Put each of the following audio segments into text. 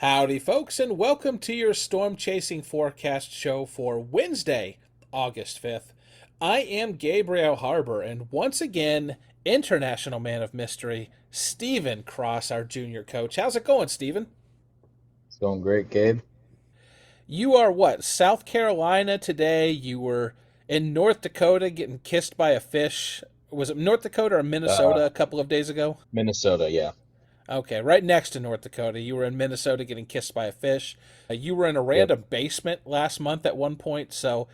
Howdy, folks, and welcome to your storm chasing forecast show for Wednesday, August 5th. I am Gabriel Harbor, and once again, International Man of Mystery, Stephen Cross, our junior coach. How's it going, Stephen? It's going great, Gabe. You are what, South Carolina today? You were in North Dakota getting kissed by a fish. Was it North Dakota or Uh, Minnesota a couple of days ago? Minnesota, yeah. Okay, right next to North Dakota. You were in Minnesota getting kissed by a fish. You were in a Yep. random basement last month at one point, so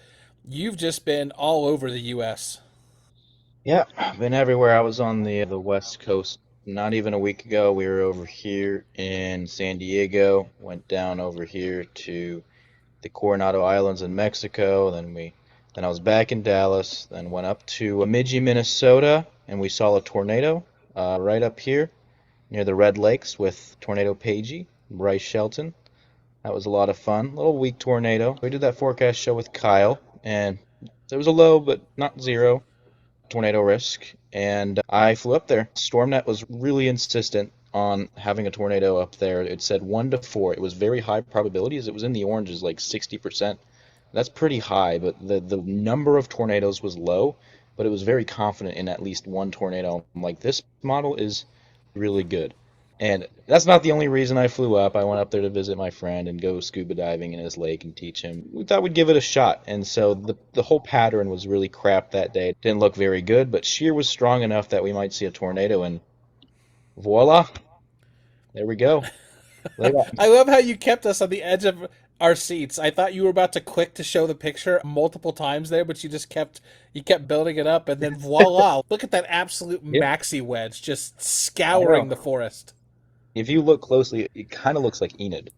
you've just been all over the U.S. Yeah, I've been everywhere. I was on the West Coast not even a week ago. We were over here in San Diego, went down over here to the Coronado Islands in Mexico, then I was back in Dallas, then went up to Bemidji, Minnesota, and we saw a tornado right up here near the Red Lakes with Tornado Pagey, Bryce Shelton. That was a lot of fun. Little weak tornado. We did that forecast show with Kyle, and there was a low, but not zero, tornado risk. And I flew up there. StormNet was really insistent on having a tornado up there. It said 1 to 4. It was very high probabilities. It was in the oranges, like 60%. That's pretty high, but the number of tornadoes was low, but it was very confident in at least one tornado. I'm like, this model is really good. And that's not the only reason I flew up. I went up there to visit my friend and go scuba diving in his lake and teach him. We thought we'd give it a shot. And so the whole pattern was really crap that day. It didn't look very good, but shear was strong enough that we might see a tornado. And voila, there we go. Later. I love how you kept us on the edge of our seats. I thought you were about to click to show the picture multiple times there, but you kept building it up, and then voila! Look at that absolute Yep. maxi wedge just I scouring know. the forest. If you look closely, it kind of looks like Enid.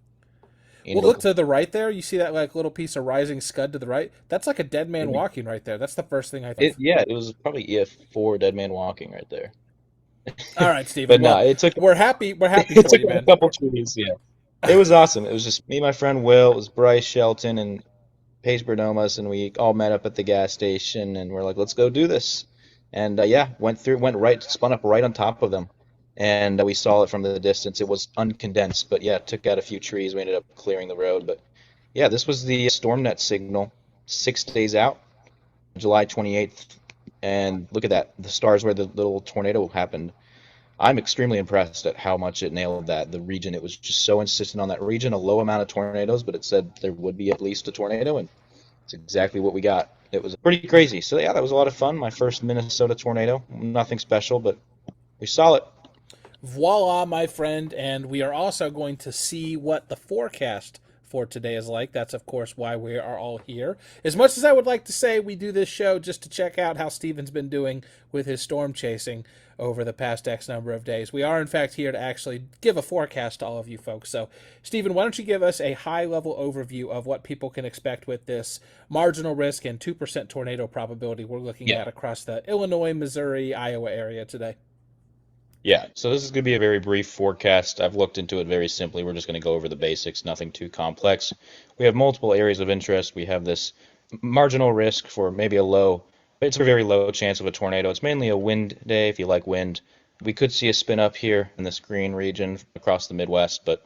Well, Enid look Oklahoma. to the right there. You see that like little piece of rising scud to the right? That's like a dead man Mhm. walking right there. That's the first thing I thought of. Yeah, it was probably EF4 Dead Man Walking right there. All right, Stephen. But no, Well, it took we're happy. We're happy it for took you, a man. couple trees, yeah. It was awesome. It was just me, my friend Will, it was Bryce Shelton and Paige Bernomas, and we all met up at the gas station, and we're like, let's go do this. And yeah, went right, spun up right on top of them, and we saw it from the distance. It was uncondensed, but yeah, took out a few trees. We ended up clearing the road, but yeah, this was the StormNet signal, 6 days out, July 28th, and look at that, the stars where the little tornado happened. I'm extremely impressed at how much it nailed that. The region, it was just so insistent on that region, a low amount of tornadoes, but it said there would be at least a tornado, and it's exactly what we got. It was pretty crazy. So yeah, that was a lot of fun. My first Minnesota tornado. Nothing special, but we saw it. Voila, my friend. And we are also going to see what the forecast for today is like. That's, of course, why we are all here. As much as I would like to say we do this show just to check out how Steven's been doing with his storm chasing over the past X number of days, we are, in fact, here to actually give a forecast to all of you folks. So, Stephen, why don't you give us a high level overview of what people can expect with this marginal risk and 2% tornado probability we're looking Yeah. at across the Illinois, Missouri, Iowa area today? Yeah, so this is going to be a very brief forecast. I've looked into it very simply. We're just going to go over the basics, nothing too complex. We have multiple areas of interest. We have this marginal risk for maybe a low, it's a very low chance of a tornado. It's mainly a wind day if you like wind. We could see a spin up here in this green region across the Midwest, but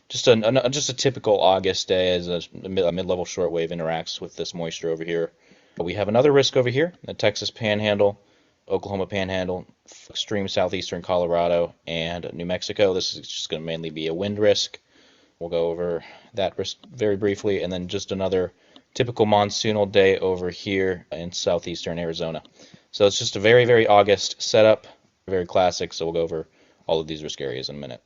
just a typical August day as a mid-level shortwave interacts with this moisture over here. But we have another risk over here, the Texas Panhandle, Oklahoma Panhandle, extreme southeastern Colorado, and New Mexico. This is just going to mainly be a wind risk. We'll go over that risk very briefly, and then just another typical monsoonal day over here in southeastern Arizona. So it's just a very, very August setup, very classic. So we'll go over all of these risk areas in a minute.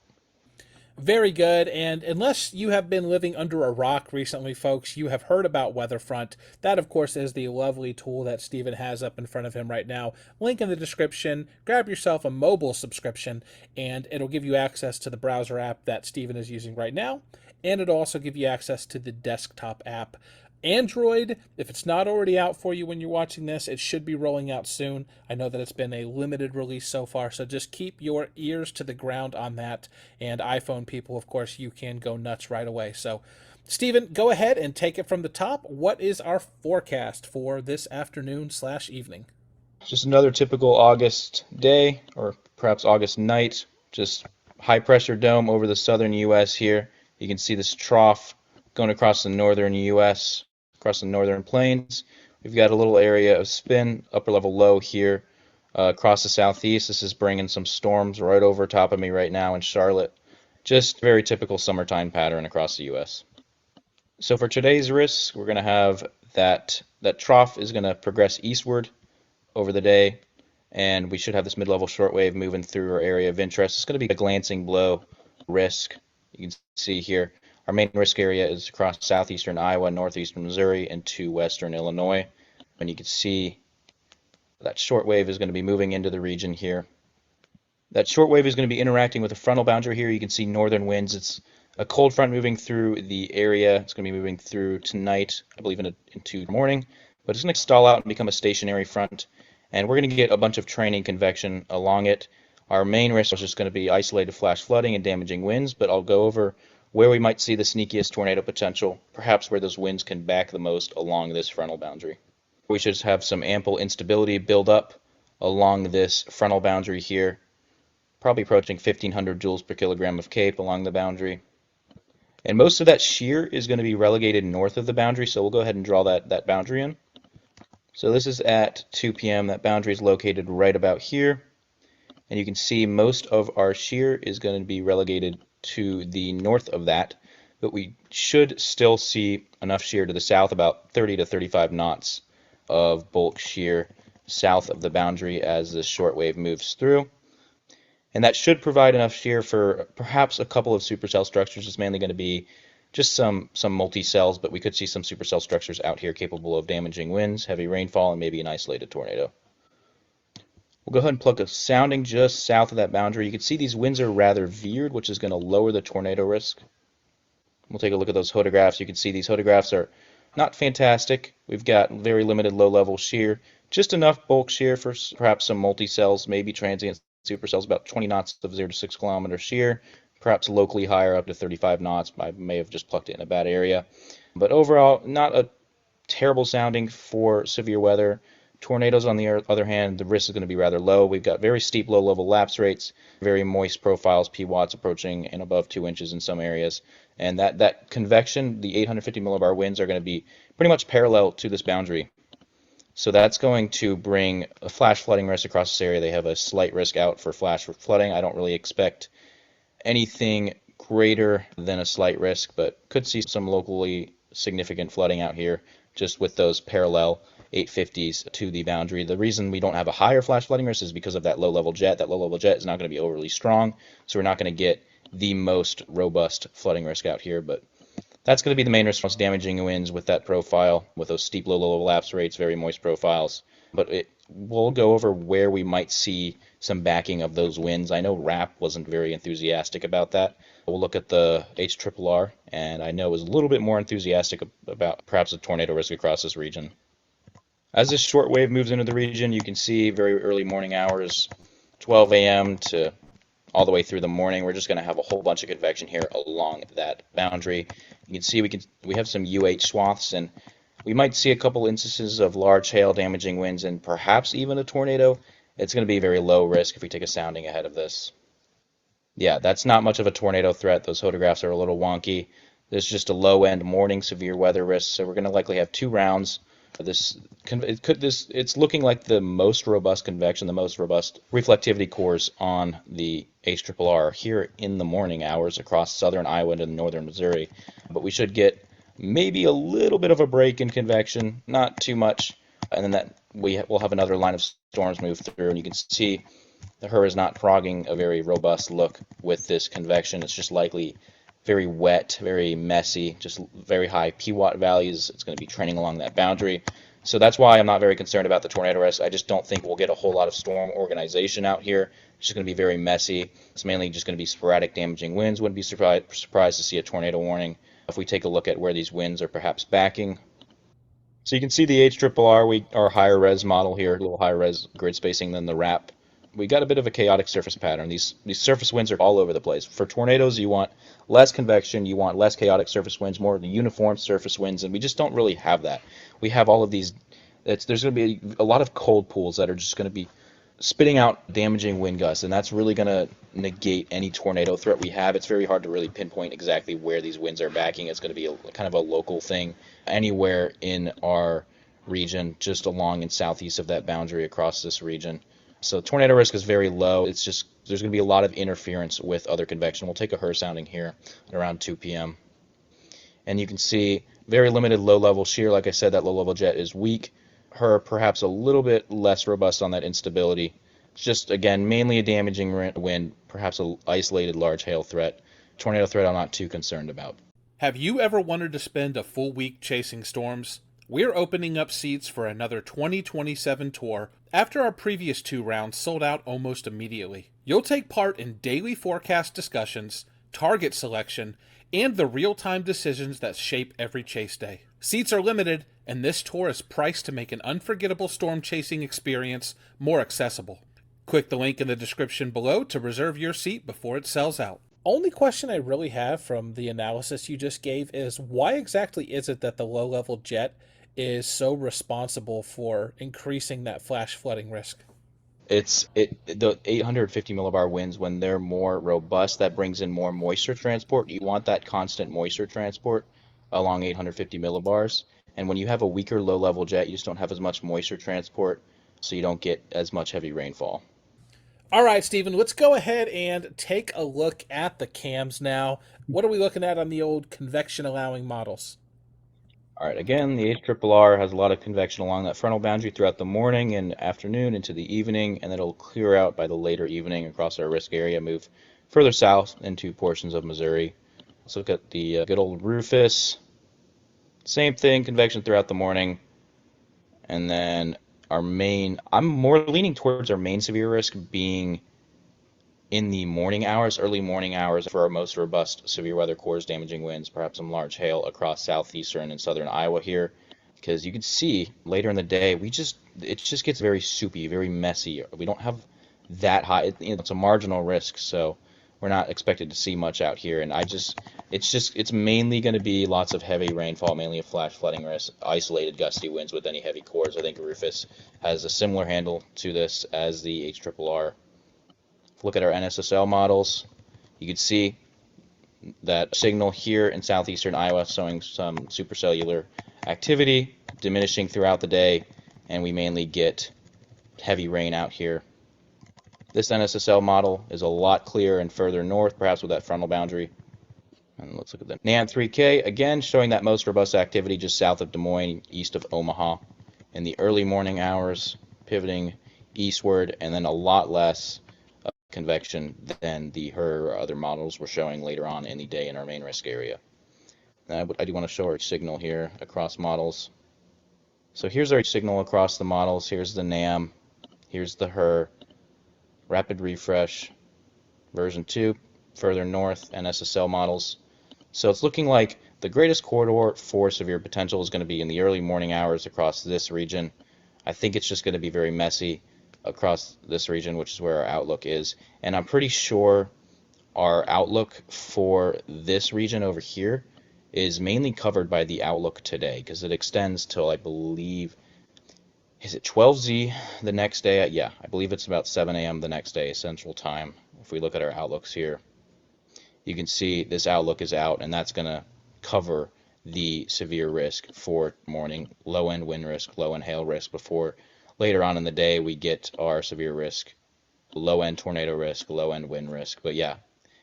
Very good. And unless you have been living under a rock recently, folks, you have heard about Weatherfront. That, of course, is the lovely tool that Stephen has up in front of him right now. Link in the description. Grab yourself a mobile subscription, and it'll give you access to the browser app that Stephen is using right now. And it'll also give you access to the desktop app. Android, if it's not already out for you when you're watching this, it should be rolling out soon. I know that it's been a limited release so far, so just keep your ears to the ground on that. And iPhone people, of course, you can go nuts right away. So, Stephen, go ahead and take it from the top. What is our forecast for this afternoon/evening? Just another typical August day, or perhaps August night. Just high pressure dome over the southern U.S. here. You can see this trough going across the northern U.S., across the northern plains. We've got a little area of spin, upper level low here across the southeast. This is bringing some storms right over top of me right now in Charlotte. Just very typical summertime pattern across the U.S. So for today's risks, we're going to have that trough is going to progress eastward over the day, and we should have this mid-level shortwave moving through our area of interest. It's going to be a glancing blow risk. You can see here our main risk area is across southeastern Iowa, northeastern Missouri, and to western Illinois. And you can see that shortwave is going to be moving into the region here. That shortwave is going to be interacting with a frontal boundary here. You can see northern winds. It's a cold front moving through the area. It's going to be moving through tonight, I believe, into morning. But it's going to stall out and become a stationary front. And we're going to get a bunch of training convection along it. Our main risk is just going to be isolated flash flooding and damaging winds, but I'll go over where we might see the sneakiest tornado potential, perhaps where those winds can back the most along this frontal boundary. We should have some ample instability build up along this frontal boundary here, probably approaching 1,500 joules per kilogram of CAPE along the boundary. And most of that shear is going to be relegated north of the boundary, so we'll go ahead and draw that boundary in. So this is at 2 p.m. That boundary is located right about here. And you can see most of our shear is going to be relegated to the north of that, but we should still see enough shear to the south, about 30 to 35 knots of bulk shear south of the boundary as this shortwave moves through. And that should provide enough shear for perhaps a couple of supercell structures. It's mainly going to be just some multi-cells, but we could see some supercell structures out here capable of damaging winds, heavy rainfall, and maybe an isolated tornado. We'll go ahead and pluck a sounding just south of that boundary. You can see these winds are rather veered, which is going to lower the tornado risk. We'll take a look at those photographs. You can see these photographs are not fantastic. We've got very limited low-level shear, just enough bulk shear for perhaps some multi-cells, maybe transient supercells, about 20 knots of 0 to 6 kilometer shear, perhaps locally higher up to 35 knots. I may have just plucked it in a bad area. But overall, not a terrible sounding for severe weather. Tornadoes, on the other hand, the risk is going to be rather low. We've got very steep low-level lapse rates, very moist profiles, PWatts approaching and above 2 inches in some areas. And that convection, the 850 millibar winds, are going to be pretty much parallel to this boundary. So that's going to bring a flash flooding risk across this area. They have a slight risk out for flash flooding. I don't really expect anything greater than a slight risk, but could see some locally significant flooding out here just with those parallel 850s to the boundary. The reason we don't have a higher flash flooding risk is because of that low-level jet. That low-level jet is not going to be overly strong, so we're not going to get the most robust flooding risk out here, but that's going to be the main risk, most damaging winds with that profile, with those steep low-level lapse rates, very moist profiles. But we'll go over where we might see some backing of those winds. I know RAP wasn't very enthusiastic about that. We'll look at the HRRR, and I know was a little bit more enthusiastic about perhaps a tornado risk across this region. As this short wave moves into the region, you can see very early morning hours, 12 a.m. to all the way through the morning. We're just going to have a whole bunch of convection here along that boundary. You can see we have some UH swaths, and we might see a couple instances of large hail damaging winds and perhaps even a tornado. It's going to be very low risk if we take a sounding ahead of this. Yeah, that's not much of a tornado threat. Those photographs are a little wonky. There's just a low-end morning severe weather risk, so we're going to likely have 2 rounds. It's looking like the most robust convection, the most robust reflectivity cores on the HRRR here in the morning hours across southern Iowa and northern Missouri. But we should get maybe a little bit of a break in convection, not too much, and then we'll have another line of storms move through, and you can see the HRRR is not frogging a very robust look with this convection. It's just likely very wet, very messy, just very high PWatt values. It's going to be trending along that boundary. So that's why I'm not very concerned about the tornado risk. I just don't think we'll get a whole lot of storm organization out here. It's just going to be very messy. It's mainly just going to be sporadic damaging winds. Wouldn't be surprised to see a tornado warning if we take a look at where these winds are perhaps backing. So you can see the HRRR, our higher res model here, a little higher res grid spacing than the RAP. We got a bit of a chaotic surface pattern. These surface winds are all over the place. For tornadoes, you want less convection, you want less chaotic surface winds, more uniform surface winds, and we just don't really have that. We have all of these. There's going to be a lot of cold pools that are just going to be spitting out damaging wind gusts, and that's really going to negate any tornado threat we have. It's very hard to really pinpoint exactly where these winds are backing. It's going to be kind of a local thing anywhere in our region, just along and southeast of that boundary across this region. So tornado risk is very low. It's just there's going to be a lot of interference with other convection. We'll take a HRRR sounding here at around 2 p.m. And you can see very limited low-level shear. Like I said, that low-level jet is weak. HRRR perhaps a little bit less robust on that instability. It's just, again, mainly a damaging wind, perhaps an isolated large hail threat. Tornado threat I'm not too concerned about. Have you ever wanted to spend a full week chasing storms? We're opening up seats for another 2027 tour after our previous 2 rounds sold out almost immediately. You'll take part in daily forecast discussions, target selection, and the real-time decisions that shape every chase day. Seats are limited, and this tour is priced to make an unforgettable storm chasing experience more accessible. Click the link in the description below to reserve your seat before it sells out. Only question I really have from the analysis you just gave is why exactly is it that the low-level jet is so responsible for increasing that flash flooding risk? The 850 millibar winds, when they're more robust, that brings in more moisture transport. You want that constant moisture transport along 850 millibars. And when you have a weaker low-level jet, you just don't have as much moisture transport, so you don't get as much heavy rainfall. All right, Stephen, let's go ahead and take a look at the cams now. What are we looking at on the old convection-allowing models? All right, again, the HRRR has a lot of convection along that frontal boundary throughout the morning and afternoon into the evening, and then it'll clear out by the later evening across our risk area, move further south into portions of Missouri. Let's look at the good old Rufus. Same thing, convection throughout the morning. And then I'm more leaning towards our main severe risk being in the morning hours, early morning hours for our most robust severe weather cores, damaging winds, perhaps some large hail across southeastern and southern Iowa here. Because you can see later in the day, it just gets very soupy, very messy. We don't have that high. It's a marginal risk, so we're not expected to see much out here. And it's mainly going to be lots of heavy rainfall, mainly a flash flooding risk, isolated gusty winds with any heavy cores. I think Rufus has a similar handle to this as the HRRR. Look at our NSSL models. You can see that signal here in southeastern Iowa showing some supercellular activity, diminishing throughout the day, and we mainly get heavy rain out here. This NSSL model is a lot clearer and further north, perhaps with that frontal boundary. And let's look at the NAN 3K, again showing that most robust activity just south of Des Moines, east of Omaha in the early morning hours, pivoting eastward, and then a lot less convection than the HRRR or other models were showing later on in the day in our main risk area. And I do want to show our signal here across models. So here's our signal across the models. Here's the NAM. Here's the HRRR. Rapid refresh. Version 2. Further north, NSSL models. So it's looking like the greatest corridor for severe potential is going to be in the early morning hours across this region. I think it's just going to be very messy across this region, which is where our outlook is. And I'm pretty sure our outlook for this region over here is mainly covered by the outlook today, because it extends till, I believe, is it 12Z the next day? Yeah, I believe it's about 7 a.m. the next day, Central Time. If we look at our outlooks here, you can see this outlook is out, and that's going to cover the severe risk for morning, low-end wind risk, low-end hail risk, before later on in the day we get our severe risk, low-end tornado risk, low-end wind risk. But yeah,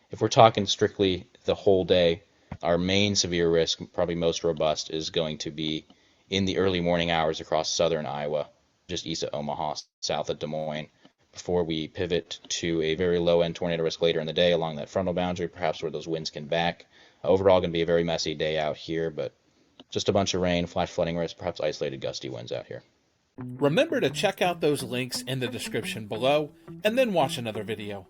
if we're talking strictly the whole day, our main severe risk, probably most robust, is going to be in the early morning hours across southern Iowa, just east of Omaha, south of Des Moines, before we pivot to a very low-end tornado risk later in the day along that frontal boundary, perhaps where those winds can back. Overall, going to be a very messy day out here, but just a bunch of rain, flash flooding risk, perhaps isolated gusty winds out here. Remember to check out those links in the description below, and then watch another video.